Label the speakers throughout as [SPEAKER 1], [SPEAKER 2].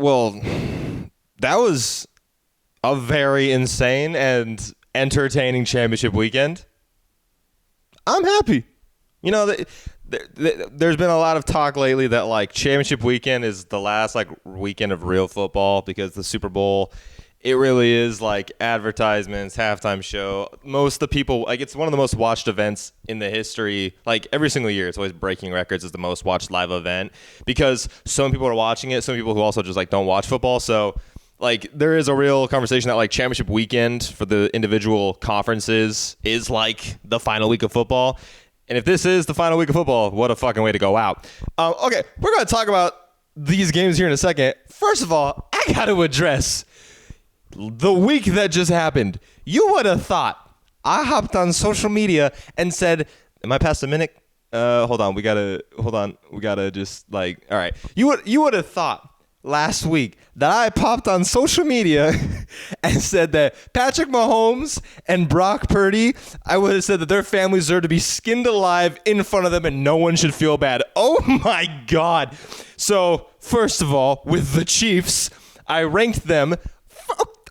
[SPEAKER 1] Well, that was a very insane and entertaining championship weekend. I'm happy. You know, there's been a lot of talk lately that like championship weekend is the last like weekend of real football because the Super Bowl, it really is like advertisements, halftime show. Most of the people, like it's one of the most watched events in the history. Like every single year, it's always breaking records as the most watched live event because so many people are watching it. Some people who also just like don't watch football. So like there is a real conversation that like championship weekend for the individual conferences is like the final week of football. And if this is the final week of football, what a fucking way to go out. Okay, we're going to talk about these games here in a second. First of all, I got to address the week that just happened. You would have thought I hopped on social media and said, am I past a minute? Hold on. We got to just like, all right. You would have thought last week that I popped on social media and said that Patrick Mahomes and Brock Purdy, I would have said that their families deserve to be skinned alive in front of them and no one should feel bad. Oh my God. So first of all, with the Chiefs, I ranked them.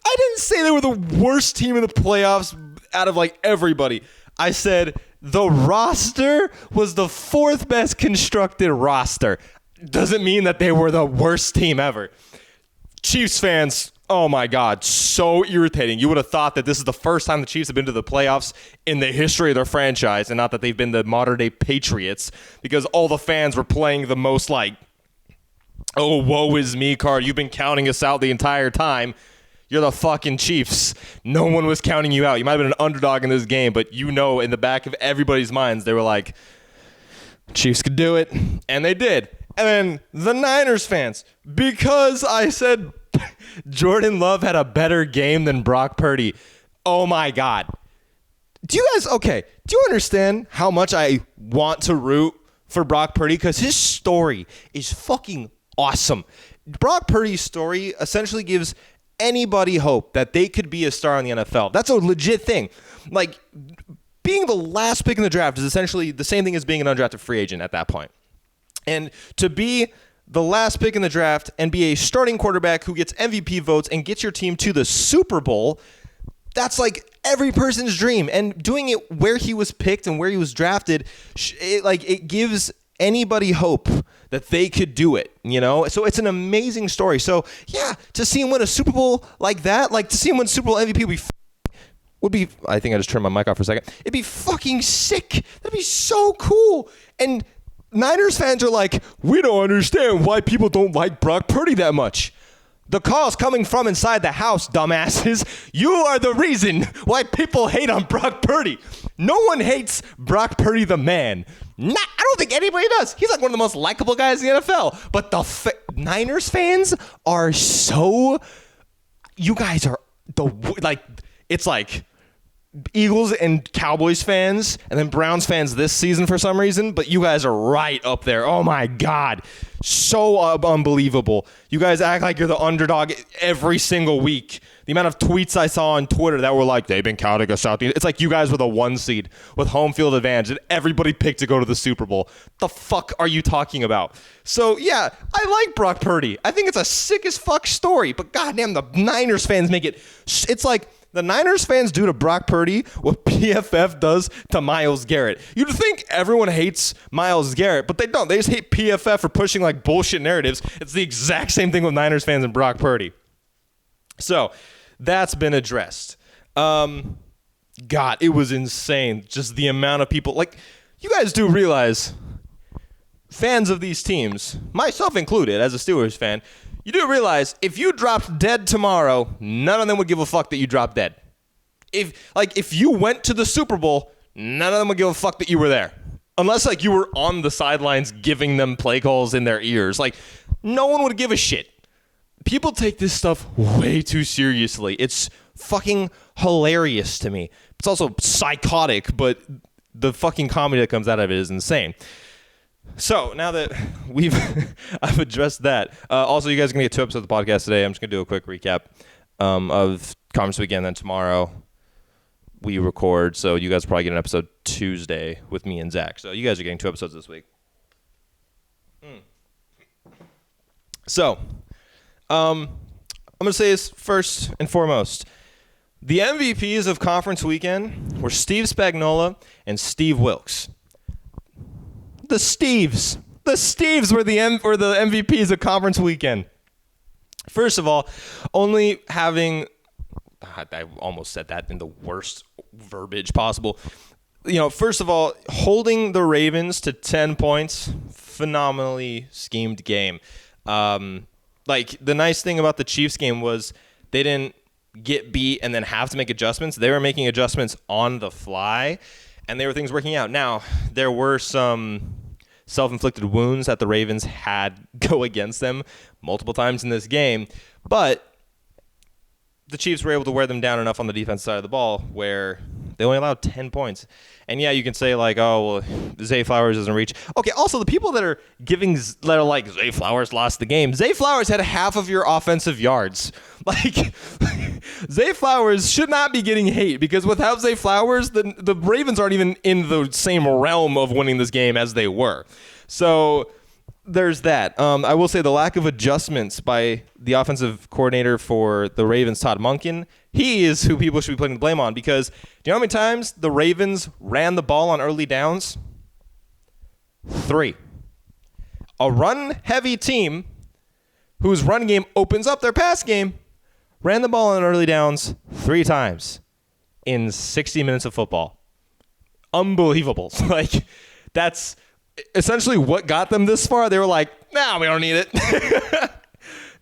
[SPEAKER 1] I didn't say they were the worst team in the playoffs out of like everybody. I said the roster was the fourth best constructed roster. Doesn't mean that they were the worst team ever. Chiefs fans, oh my God, so irritating. You would have thought that this is the first time the Chiefs have been to the playoffs in the history of their franchise, and not that they've been the modern day Patriots, because all the fans were playing the most like, oh, woe is me card. You've been counting us out the entire time. You're the fucking Chiefs. No one was counting you out. You might have been an underdog in this game, but you know in the back of everybody's minds, they were like, Chiefs could do it, and they did. And then the Niners fans, because I said Jordan Love had a better game than Brock Purdy. Oh my God. Do you understand how much I want to root for Brock Purdy? Because his story is fucking awesome. Brock Purdy's story essentially gives anybody hope that they could be a star in the NFL. That's a legit thing. Like, being the last pick in the draft is essentially the same thing as being an undrafted free agent at that point. And to be the last pick in the draft and be a starting quarterback who gets MVP votes and gets your team to the Super Bowl, that's like every person's dream. And doing it where he was picked and where he was drafted, it gives anybody hope that they could do it, you know? So it's an amazing story. So yeah, to see him win a Super Bowl like that, like to see him win Super Bowl MVP would be, I think I just turned my mic off for a second. It'd be fucking sick. That'd be so cool. And Niners fans are like, we don't understand why people don't like Brock Purdy that much. The call's coming from inside the house, dumbasses. You are the reason why people hate on Brock Purdy. No one hates Brock Purdy the man. I don't think anybody does. He's like one of the most likable guys in the NFL. But the Niners fans are so... You guys are it's like Eagles and Cowboys fans and then Browns fans this season for some reason, but you guys are right up there. Oh my God. So unbelievable. You guys act like you're the underdog every single week. The amount of tweets I saw on Twitter that were like, they've been counting us out. It's like you guys were the one seed with home field advantage and everybody picked to go to the Super Bowl. The fuck are you talking about? So yeah, I like Brock Purdy. I think it's a sick as fuck story, but goddamn, the Niners fans make it. It's like the Niners fans do to Brock Purdy what PFF does to Myles Garrett. You'd think everyone hates Myles Garrett, but they don't. They just hate PFF for pushing like bullshit narratives. It's the exact same thing with Niners fans and Brock Purdy. So that's been addressed. God, it was insane. Just the amount of people. Like, you guys do realize, fans of these teams, myself included as a Steelers fan, you do realize if you dropped dead tomorrow, none of them would give a fuck that you dropped dead. If you went to the Super Bowl, none of them would give a fuck that you were there. Unless like you were on the sidelines giving them play calls in their ears. Like, no one would give a shit. People take this stuff way too seriously. It's fucking hilarious to me. It's also psychotic, but the fucking comedy that comes out of it is insane. So now that I've addressed that. Also, you guys are going to get 2 episodes of the podcast today. I'm just going to do a quick recap of Conference Weekend. Then tomorrow we record. So you guys probably get an episode Tuesday with me and Zach. So you guys are getting 2 episodes this week. So I'm going to say this first and foremost. The MVPs of conference weekend were Steve Spagnuolo and Steve Wilkes. The Steves were the MVPs of conference weekend. First of all, only having, I almost said that in the worst verbiage possible. First of all, holding the Ravens to 10 points, phenomenally schemed game. The nice thing about the Chiefs game was they didn't get beat and then have to make adjustments. They were making adjustments on the fly, and there were things working out. Now, there were some self-inflicted wounds that the Ravens had go against them multiple times in this game, but the Chiefs were able to wear them down enough on the defense side of the ball where they only allowed 10 points. And yeah, you can say Zay Flowers doesn't reach. Okay, also the people that are like, Zay Flowers lost the game. Zay Flowers had half of your offensive yards. Zay Flowers should not be getting hate because without Zay Flowers, the Ravens aren't even in the same realm of winning this game as they were. So there's that. I will say the lack of adjustments by the offensive coordinator for the Ravens, Todd Monken, he is who people should be putting the blame on because do you know how many times the Ravens ran the ball on early downs? 3. A run-heavy team whose run game opens up their pass game ran the ball on early downs 3 times in 60 minutes of football. Unbelievable. That's essentially what got them this far. They were like, nah, we don't need it.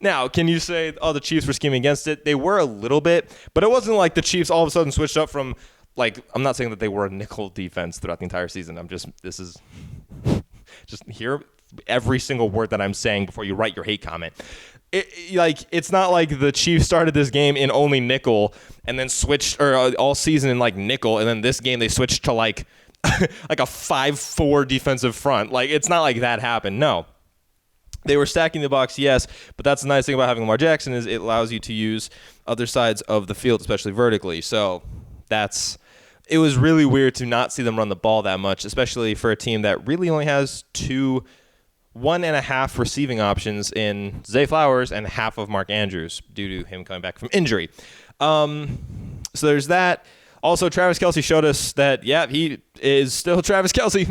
[SPEAKER 1] Now, can you say, the Chiefs were scheming against it? They were a little bit, but it wasn't like the Chiefs all of a sudden switched up from, I'm not saying that they were a nickel defense throughout the entire season. Just hear every single word that I'm saying before you write your hate comment. It's not like the Chiefs started this game in only nickel and then switched, or all season in nickel, and then this game they switched to a 5-4 defensive front. It's not like that happened. No. They were stacking the box, yes, but that's the nice thing about having Lamar Jackson is it allows you to use other sides of the field, especially vertically. So it was really weird to not see them run the ball that much, especially for a team that really only has 1.5 receiving options in Zay Flowers and half of Mark Andrews due to him coming back from injury. So there's that. Also, Travis Kelce showed us that, he is still Travis Kelce.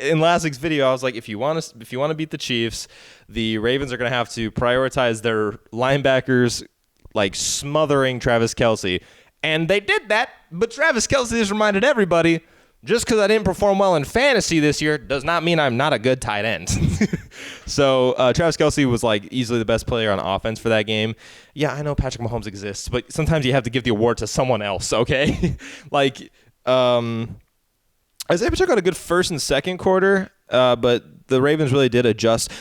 [SPEAKER 1] In last week's video, I was like, if you want to beat the Chiefs, the Ravens are going to have to prioritize their linebackers, smothering Travis Kelce. And they did that, but Travis Kelce has reminded everybody, just because I didn't perform well in fantasy this year does not mean I'm not a good tight end. So Travis Kelce was easily the best player on offense for that game. Yeah, I know Patrick Mahomes exists, but sometimes you have to give the award to someone else, okay? Isaiah Pacheco had a good first and second quarter, but the Ravens really did adjust.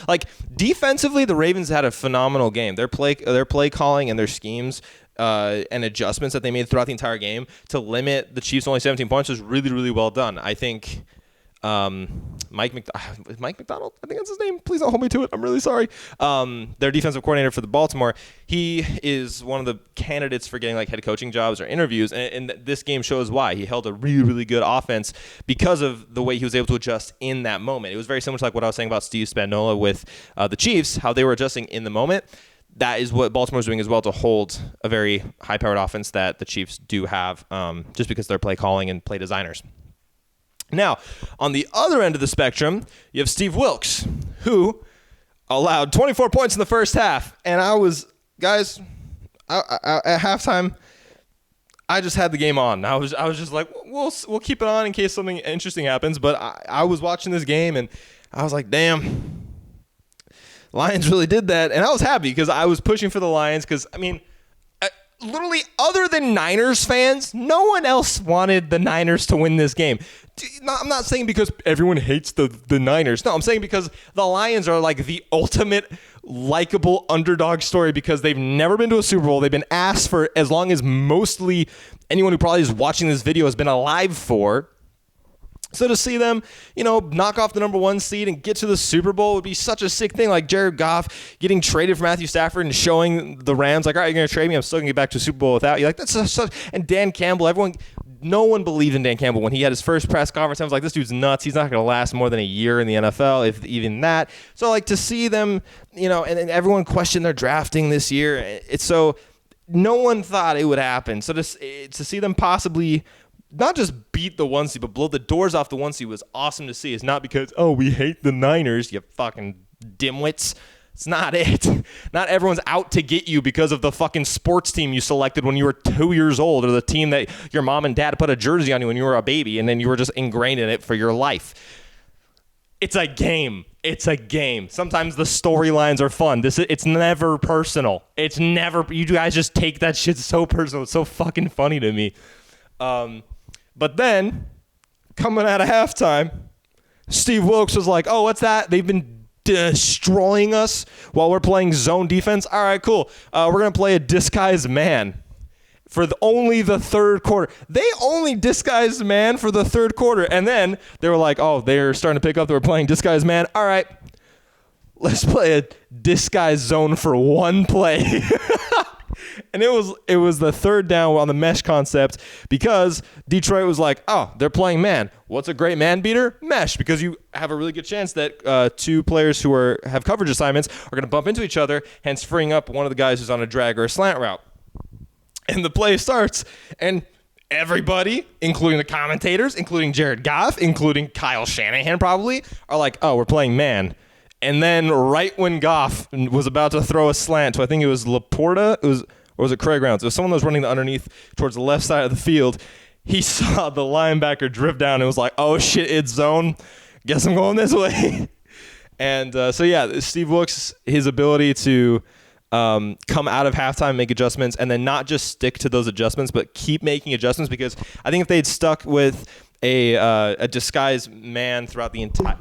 [SPEAKER 1] Defensively, the Ravens had a phenomenal game. Their play calling and their schemes and adjustments that they made throughout the entire game to limit the Chiefs to only 17 points was really, really well done. I think Mike McDonald, I think that's his name. Please don't hold me to it. I'm really sorry. Their defensive coordinator for the Baltimore, he is one of the candidates for getting head coaching jobs or interviews, and this game shows why. He held a really, really good offense because of the way he was able to adjust in that moment. It was very similar to what I was saying about Steve Spagnuolo with the Chiefs, how they were adjusting in the moment. That is what Baltimore's doing as well to hold a very high-powered offense that the Chiefs do have just because they're play calling and play designers. Now, on the other end of the spectrum, you have Steve Wilkes, who allowed 24 points in the first half. And at halftime, I just had the game on. I was just like, we'll keep it on in case something interesting happens. But I was watching this game, and I was like, damn, Lions really did that. And I was happy because I was pushing for the Lions because, literally, other than Niners fans, no one else wanted the Niners to win this game. I'm not saying because everyone hates the Niners. No, I'm saying because the Lions are the ultimate likable underdog story because they've never been to a Super Bowl. They've been asked for as long as mostly anyone who probably is watching this video has been alive for. So to see them, knock off the number 1 seed and get to the Super Bowl would be such a sick thing. Jared Goff getting traded for Matthew Stafford and showing the Rams, all right, you're going to trade me. I'm still going to get back to the Super Bowl without you. That's such. And Dan Campbell, everyone no one believed in Dan Campbell when he had his first press conference. I was like, this dude's nuts. He's not going to last more than a year in the NFL, if even that. So, like, to see them, and everyone questioned their drafting this year. It's so no one thought it would happen. So to see them possibly not just beat the 1 seed, but blow the doors off the 1 seed was awesome to see. It's not because, we hate the Niners, you fucking dimwits. It's not it. Not everyone's out to get you because of the fucking sports team you selected when you were 2 years old, or the team that your mom and dad put a jersey on you when you were a baby, and then you were just ingrained in it for your life. It's a game. It's a game. Sometimes the storylines are fun. It's never personal. It's never. You guys just take that shit so personal. It's so fucking funny to me. But then, coming out of halftime, Steve Wilkes was like, what's that? They've been destroying us while we're playing zone defense. All right, cool. We're going to play a disguised man for only the third quarter. They only disguised man for the third quarter. And then they were like, they're starting to pick up. They were playing disguised man. All right, let's play a disguised zone for one play. And it was the third down on the mesh concept, because Detroit was like, they're playing man. What's a great man beater? Mesh, because you have a really good chance that two players who have coverage assignments are going to bump into each other, hence freeing up one of the guys who's on a drag or a slant route. And the play starts, and everybody, including the commentators, including Jared Goff, including Kyle Shanahan probably, are like, we're playing man. And then right when Goff was about to throw a slant to, I think it was Laporta, or was it Craig Rounds? It was someone that was running the underneath towards the left side of the field. He saw the linebacker drift down and was like, oh shit, it's zone. Guess I'm going this way. And Steve Wilkes, his ability to come out of halftime, make adjustments, and then not just stick to those adjustments, but keep making adjustments, because I think if they'd stuck with a disguised man throughout the entire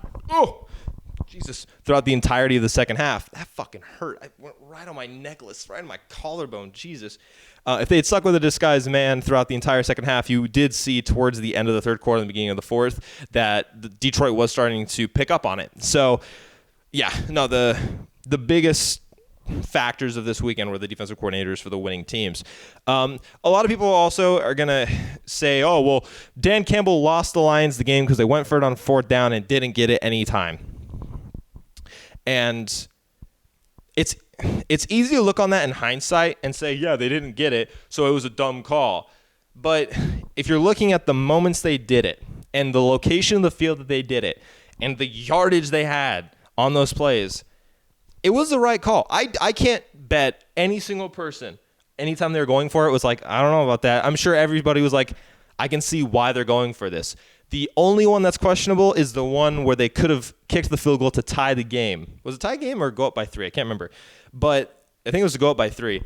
[SPEAKER 1] throughout the entirety of the second half, that fucking hurt. I went right on my necklace, right on my collarbone. Jesus. If they had stuck with a disguised man throughout the entire second half, you did see towards the end of the third quarter and the beginning of the fourth that Detroit was starting to pick up on it. So, the biggest factors of this weekend were the defensive coordinators for the winning teams. A lot of people also are going to say, Dan Campbell lost the Lions the game because they went for it on fourth down and didn't get it any time. And it's easy to look on that in hindsight and say, they didn't get it, so it was a dumb call. But if you're looking at the moments they did it, and the location of the field that they did it, and the yardage they had on those plays, it was the right call. I can't bet any single person, anytime they were going for it, was like, I don't know about that. I'm sure everybody was like, I can see why they're going for this. The only one that's questionable is the one where they could have kicked the field goal to tie the game. Was it tie game or go up by 3? I can't remember. But I think it was to go up by 3.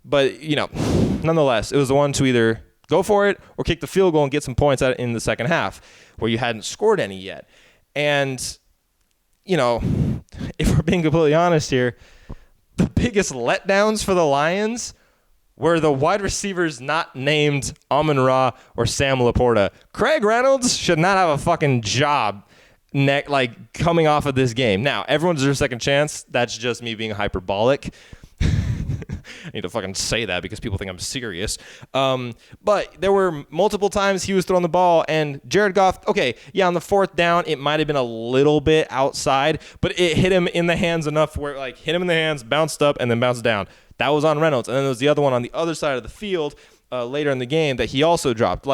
[SPEAKER 1] But, nonetheless, it was the one to either go for it or kick the field goal and get some points out in the second half where you hadn't scored any yet. And, if we're being completely honest here, the biggest letdowns for the Lions were the wide receivers not named Amon-Ra or Sam Laporta. Craig Reynolds should not have a fucking job coming off of this game. Now, everyone deserves a second chance. That's just me being hyperbolic. I need to fucking say that because people think I'm serious. But there were multiple times he was throwing the ball, and Jared Goff, on the fourth down, it might have been a little bit outside, but it hit him in the hands enough where hit him in the hands, bounced up, and then bounced down. That was on Reynolds. And then there was the other one on the other side of the field later in the game that he also dropped.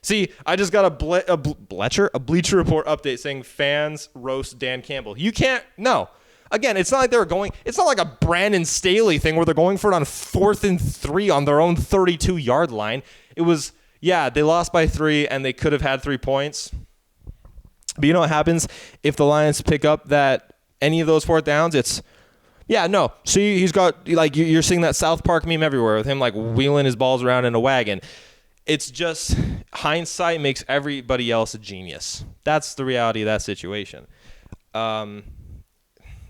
[SPEAKER 1] See, I just got a Bleacher Report update saying fans roast Dan Campbell. You can't, no. Again, it's not like it's not like a Brandon Staley thing where they're going for it on 4th and 3 on their own 32-yard line. It was, they lost by 3 and they could have had 3 points. But you know what happens if the Lions pick up any of those fourth downs? It's, no. See, he's got, you're seeing that South Park meme everywhere with him, wheeling his balls around in a wagon. It's just hindsight makes everybody else a genius. That's the reality of that situation.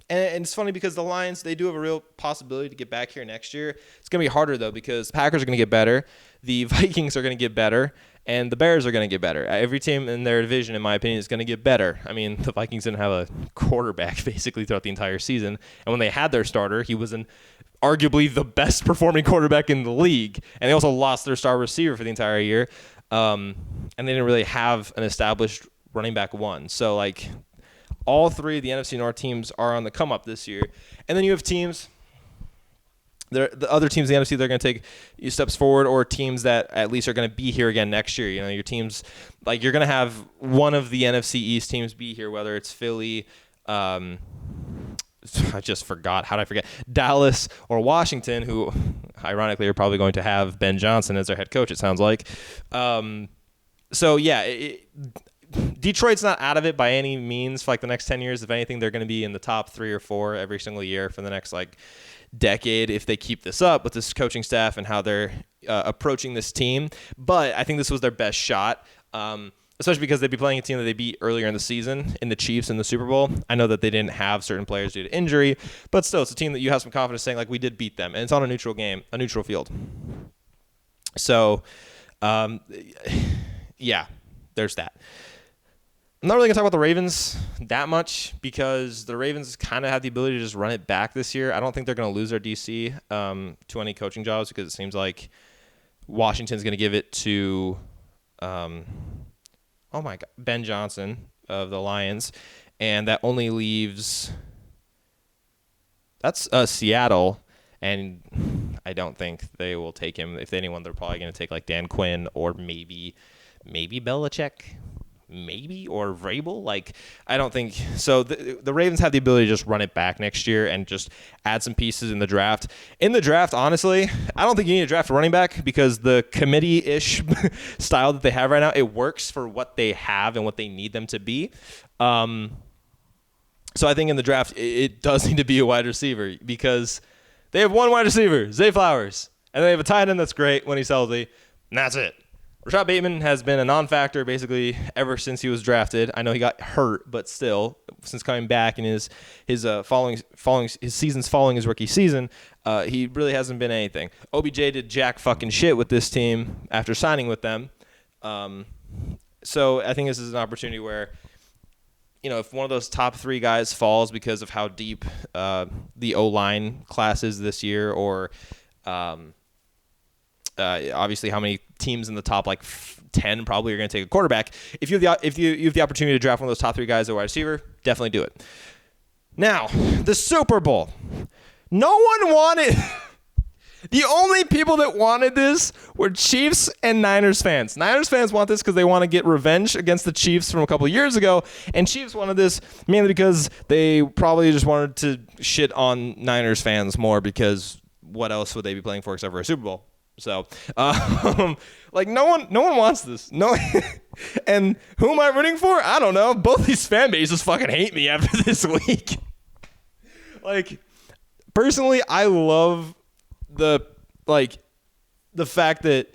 [SPEAKER 1] And it's funny because the Lions, they do have a real possibility to get back here next year. It's going to be harder, though, because the Packers are going to get better, the Vikings are going to get better, and the Bears are going to get better. Every team in their division, in my opinion, is going to get better. I mean, the Vikings didn't have a quarterback basically throughout the entire season, and when they had their starter, he was an arguably the best performing quarterback in the league. And they also lost their star receiver for the entire year. And they didn't really have an established running back one. So, like, all three of the NFC North teams are on the come up this year. And then you have teams, the other teams in the NFC, they're going to take steps forward, or teams that at least are going to be here again next year. You know, your teams, like, you're going to have one of the NFC East teams be here, whether it's Philly, I just forgot. How did I forget? Dallas or Washington, who ironically are probably going to have Ben Johnson as their head coach, it sounds like. So, yeah, Detroit's not out of it by any means for like the next 10 years. If anything, they're going to be in the top 3 or 4 every single year for the next like decade if they keep this up with this coaching staff and how they're approaching this team. But I think this was their best shot, especially because they'd be playing a team that they beat earlier in the season in the Chiefs in the Super Bowl. I know that they didn't have certain players due to injury, but still, it's a team that you have some confidence saying, like, we did beat them, and it's on a neutral field. So, yeah, there's that. I'm not really going to talk about the Ravens that much because the Ravens kind of have the ability to just run it back this year. I don't think they're going to lose their DC to any coaching jobs because it seems like Washington's going to give it to Ben Johnson of the Lions, and that only leaves Seattle, and I don't think they will take him. If anyone, they're probably going to take like Dan Quinn or maybe Belichick. Maybe, or Vrabel. Like, I don't think so. The Ravens have the ability to just run it back next year and just add some pieces in the draft. In the draft, honestly, I don't think you need to draft a running back because the committee-ish style that they have right now, it works for what they have and what they need them to be. So I think in the draft, it does need to be a wide receiver because they have one wide receiver, Zay Flowers, and they have a tight end that's great when he's healthy, and that's it. Rashad Bateman has been a non-factor basically ever since he was drafted. I know he got hurt, but still, since coming back in his seasons following his rookie season, he really hasn't been anything. OBJ did jack fucking shit with this team after signing with them. So I think this is an opportunity where, you know, if one of those top 3 guys falls because of how deep the O-line class is this year, or obviously how many teams in the top like 10 probably are going to take a quarterback. If you have the opportunity to draft one of those top 3 guys as a wide receiver, definitely do it. Now, the Super Bowl. No one wanted the only people that wanted this were Chiefs and Niners fans. Niners fans want this because they want to get revenge against the Chiefs from a couple of years ago, and Chiefs wanted this mainly because they probably just wanted to shit on Niners fans more because what else would they be playing for except for a Super Bowl? So, like, no one wants this. No, and who am I rooting for? I don't know. Both these fan bases fucking hate me after this week. Like, personally, I love the fact that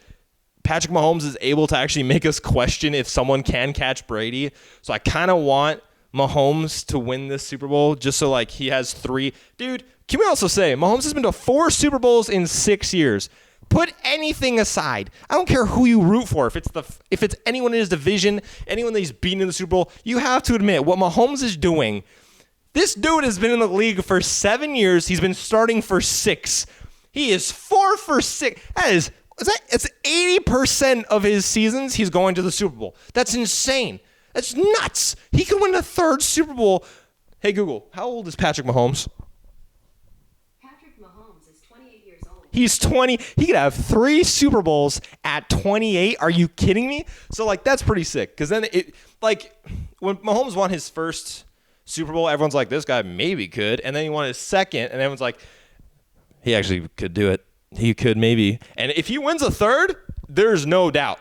[SPEAKER 1] Patrick Mahomes is able to actually make us question if someone can catch Brady. So I kind of want Mahomes to win this Super Bowl just so, like, he has 3. Dude, can we also say Mahomes has been to 4 Super Bowls in 6 years? Put anything aside. I don't care who you root for. If it's anyone in his division, anyone that he's beaten in the Super Bowl, you have to admit what Mahomes is doing. This dude has been in the league for 7 years. He's been starting for 6. He is 4 for 6. It's 80% of his seasons he's going to the Super Bowl. That's insane. That's nuts. He could win a 3rd Super Bowl. Hey, Google, how old is Patrick Mahomes? He's 20. He could have 3 Super Bowls at 28. Are you kidding me? So, like, that's pretty sick. Because then, when Mahomes won his first Super Bowl, everyone's like, this guy maybe could. And then he won his second, and everyone's like, he actually could do it. He could maybe. And if he wins a 3rd, there's no doubt.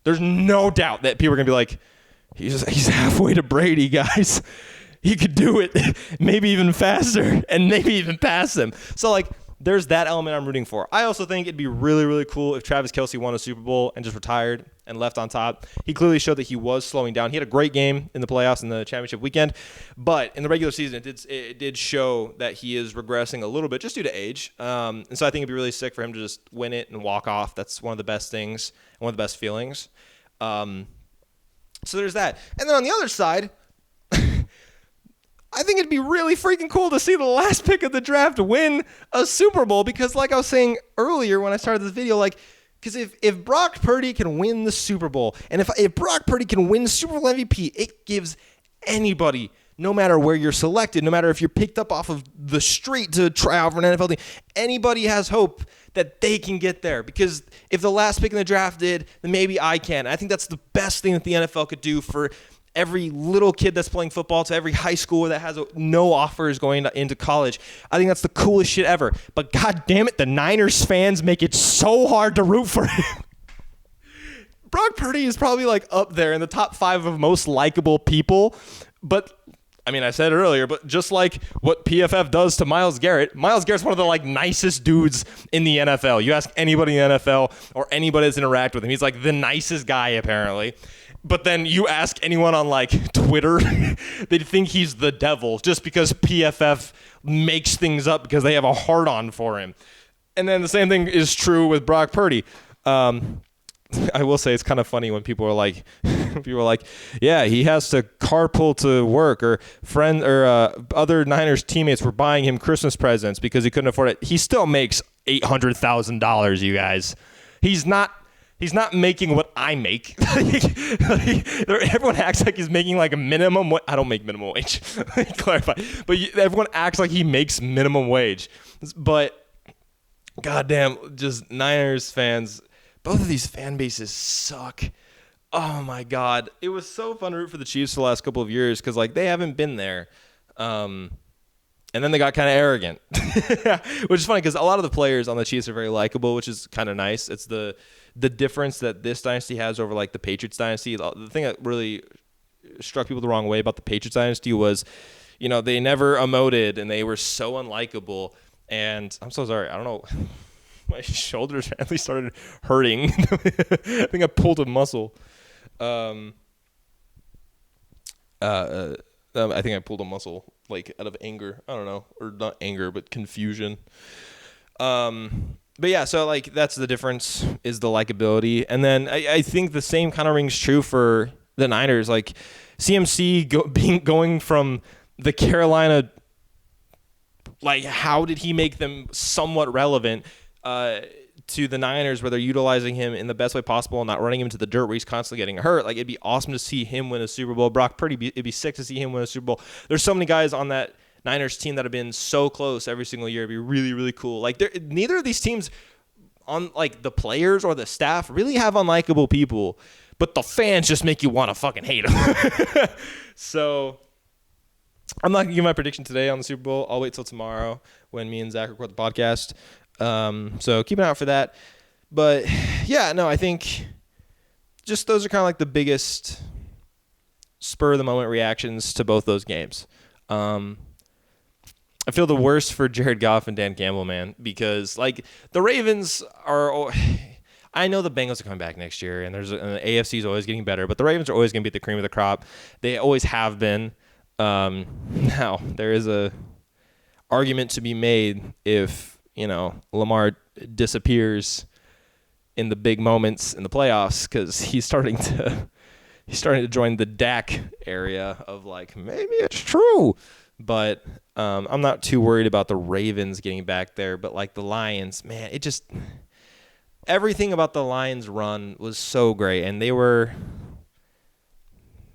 [SPEAKER 1] There's no doubt that people are going to be like, he's halfway to Brady, guys. He could do it. Maybe even faster, and maybe even pass him. So, like, there's that element I'm rooting for. I also think it'd be really, really cool if Travis Kelce won a Super Bowl and just retired and left on top. He clearly showed that he was slowing down. He had a great game in the playoffs in the championship weekend, but in the regular season, it did show that he is regressing a little bit just due to age. And so I think it'd be really sick for him to just win it and walk off. That's one of the best things and one of the best feelings. So there's that. And then on the other side, I think it'd be really freaking cool to see the last pick of the draft win a Super Bowl, because like I was saying earlier when I started this video, like, because if Brock Purdy can win the Super Bowl, and if Brock Purdy can win Super Bowl MVP, it gives anybody, no matter where you're selected, no matter if you're picked up off of the street to try out for an NFL team, anybody has hope that they can get there. Because if the last pick in the draft did, then maybe I can. I think that's the best thing that the NFL could do for every little kid that's playing football, to every high school that has no offers going into college. I think that's the coolest shit ever. But god damn it, the Niners fans make it so hard to root for him. Brock Purdy is probably like up there in the top 5 of most likable people. But I mean, I said it earlier, but just like what PFF does to Myles Garrett's one of the like nicest dudes in the NFL. You ask anybody in the NFL or anybody that's interacted with him, he's like the nicest guy apparently. But then you ask anyone on like Twitter, they think he's the devil just because PFF makes things up because they have a hard on for him. And then the same thing is true with Brock Purdy. I will say it's kind of funny when people are like, yeah, he has to carpool to work, or other Niners teammates were buying him Christmas presents because he couldn't afford it. He still makes $800,000, you guys. He's not making what I make. Everyone acts like he's making like a minimum. I don't make minimum wage. Let me clarify. But everyone acts like he makes minimum wage. But goddamn, just Niners fans. Both of these fan bases suck. Oh my God. It was so fun to root for the Chiefs for the last couple of years because like they haven't been there. And then they got kind of arrogant, which is funny because a lot of the players on the Chiefs are very likable, which is kind of nice. It's the difference that this dynasty has over like the Patriots dynasty. The thing that really struck people the wrong way about the Patriots dynasty was, you know, they never emoted and they were so unlikable. And I'm so sorry. I don't know. My shoulders finally started hurting. I think I pulled a muscle. I think I pulled a muscle like out of anger. I don't know, or not anger, but confusion. But yeah, so like that's the difference, is the likability. And then I think the same kind of rings true for the Niners. Like CMC going from the Carolina, like how did he make them somewhat relevant to the Niners, where they're utilizing him in the best way possible and not running him to the dirt where he's constantly getting hurt? Like it'd be awesome to see him win a Super Bowl. Brock Purdy, it'd be sick to see him win a Super Bowl. There's so many guys on that Niners team that have been so close every single year. It'd be really, really cool. Like neither of these teams, on like the players or the staff, really have unlikable people, but the fans just make you want to fucking hate them. So I'm not gonna give my prediction today on the Super Bowl. I'll wait till tomorrow when me and Zach record the podcast. So keep an eye out for that. But yeah, no, I think just those are kind of like the biggest spur of the moment reactions to both those games. I feel the worst for Jared Goff and Dan Campbell, man, because like the Ravens are, I know the Bengals are coming back next year and the AFC is always getting better, but the Ravens are always going to be the cream of the crop. They always have been. Now there is a argument to be made if, you know, Lamar disappears in the big moments in the playoffs, because he's starting to join the Dak area of like, maybe it's true. But I'm not too worried about the Ravens getting back there. But like the Lions, man, everything about the Lions run was so great, and they were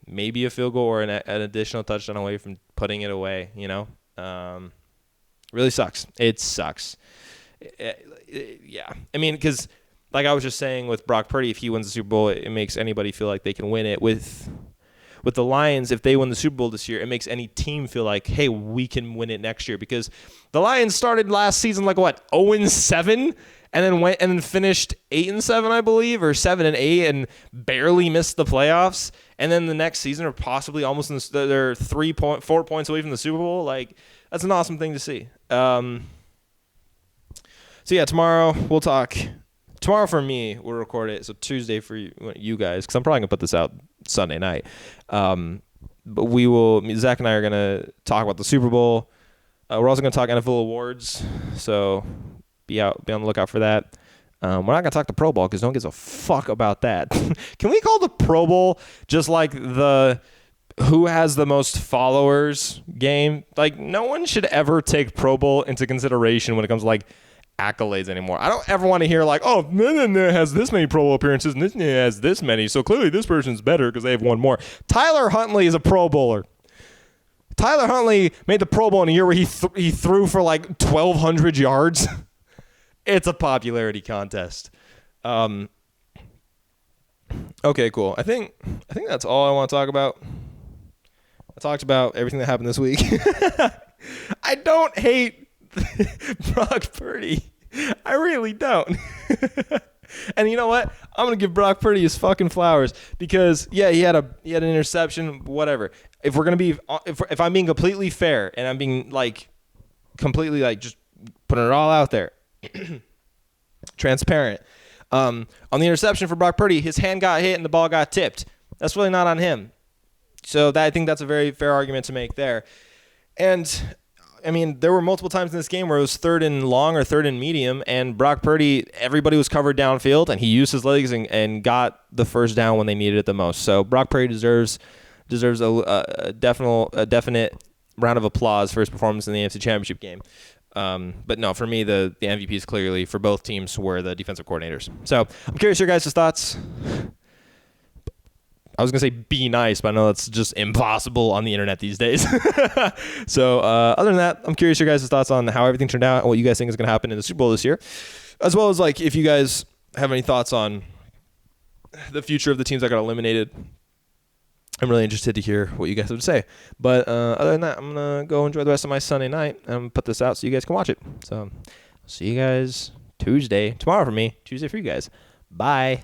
[SPEAKER 1] maybe a field goal or an additional touchdown away from putting it away. You know, really sucks. It sucks. Yeah, I mean, because like I was just saying with Brock Purdy, if he wins the Super Bowl, it makes anybody feel like they can win it. With the Lions, if they win the Super Bowl this year, it makes any team feel like, hey, we can win it next year, because the Lions started last season like what, 0-7, and then finished 8-7, I believe, or 7-8, and barely missed the playoffs. And then the next season are possibly almost they're 4 points away from the Super Bowl. Like, that's an awesome thing to see. So yeah, tomorrow we'll talk. Tomorrow for me, we'll record it. So Tuesday for you guys, because I'm probably gonna put this out Sunday night. But Zach and I are gonna talk about the Super Bowl. We're also gonna talk NFL awards. So be on the lookout for that. We're not gonna talk the Pro Bowl because no one gives a fuck about that. Can we call the Pro Bowl just like the who has the most followers game. Like, no one should ever take Pro Bowl into consideration when it comes to like accolades anymore. I don't ever want to hear like, oh, has this many Pro Bowl appearances and this has this many, so clearly this person's better because they have one more. Tyler Huntley is a Pro Bowler. Tyler Huntley made the Pro Bowl in a year where he threw for like 1,200 yards. It's a popularity contest. Okay, cool. I think that's all I want to talk about. I talked about everything that happened this week. I don't hate Brock Purdy. I really don't. And you know what? I'm gonna give Brock Purdy his fucking flowers because yeah, he had an interception, whatever. If we're gonna be, if I'm being completely fair and I'm being like completely like just putting it all out there, transparent. On the interception for Brock Purdy, his hand got hit and the ball got tipped. That's really not on him. So I think that's a very fair argument to make there. And I mean, there were multiple times in this game where it was 3rd and long or 3rd and medium, and Brock Purdy, everybody was covered downfield, and he used his legs and got the first down when they needed it the most. So Brock Purdy deserves a definite round of applause for his performance in the AFC Championship game. But no, for me, the MVPs clearly for both teams were the defensive coordinators. So I'm curious your guys' thoughts. I was going to say be nice, but I know that's just impossible on the internet these days. So other than that, I'm curious your guys' thoughts on how everything turned out and what you guys think is going to happen in the Super Bowl this year, as well as like if you guys have any thoughts on the future of the teams that got eliminated. I'm really interested to hear what you guys have to say. But other than that, I'm going to go enjoy the rest of my Sunday night and put this out so you guys can watch it. So see you guys tomorrow for me, Tuesday for you guys. Bye.